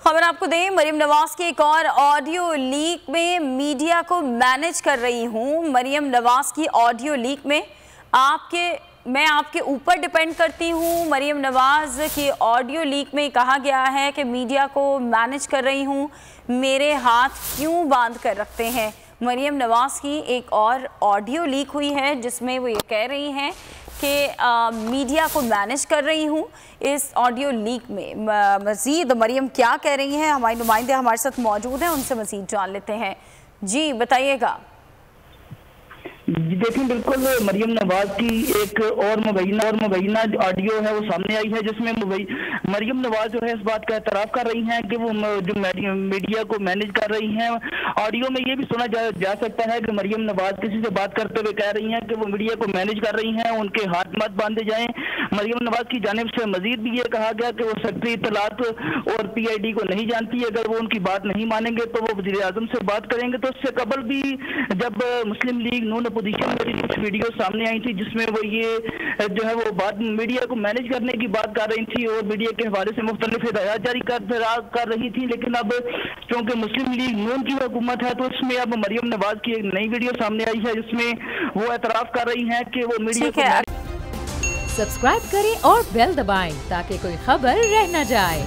खबर आपको दें, मरियम नवाज की एक और ऑडियो लीक में मीडिया को मैनेज कर रही हूँ। मरियम नवाज की ऑडियो लीक में मैं आपके ऊपर डिपेंड करती हूँ। मरियम नवाज की ऑडियो लीक में कहा गया है कि मीडिया को मैनेज कर रही हूँ, मेरे हाथ क्यों बांध कर रखते हैं। मरियम नवाज की एक और ऑडियो लीक हुई है जिसमें वो ये कह रही हैं कि मीडिया को मैनेज कर रही हूँ। इस ऑडियो लीक में मज़ीद मरियम क्या कह रही हैं, हमारे नुमाइंदे हमारे साथ मौजूद हैं, उनसे मज़ीद जान लेते हैं। जी बताइएगा। देखिए, बिल्कुल मरियम नवाज की एक और मुबैना ऑडियो है वो सामने आई है, जिसमें मरियम नवाज जो है इस बात का एतराफ़ कर रही हैं कि वो जो मीडिया को मैनेज कर रही हैं। ऑडियो में ये भी सुना जा सकता है कि मरियम नवाज किसी से बात करते हुए कह रही हैं कि वो मीडिया को मैनेज कर रही हैं, उनके हाथ मत बांधे जाएं। मरियम नवाज की जानिब से मजीद भी ये कहा गया कि वो सेक्रेटरी इत्तलात और PID को नहीं जानती, अगर वो उनकी बात नहीं मानेंगे तो वो वज़ीर आज़म से बात करेंगे। तो इससे कबल भी जब मुस्लिम लीग नून अपोजिशन में कुछ वीडियो सामने आई थी जिसमें वो ये जो है वो बात मीडिया को मैनेज करने की बात कर रही थी और मीडिया के हवाले से मुख्तलिफ हिदायत जारी कर रही थी। लेकिन अब क्योंकि मुस्लिम लीग नून की हुकूमत है तो इसमें अब मरियम नवाज की एक नई वीडियो सामने आई है जिसमें वो एतराफ़ कर रही हैं कि वो मीडिया को सब्सक्राइब करें और बेल दबाएं ताकि कोई खबर रह न जाए।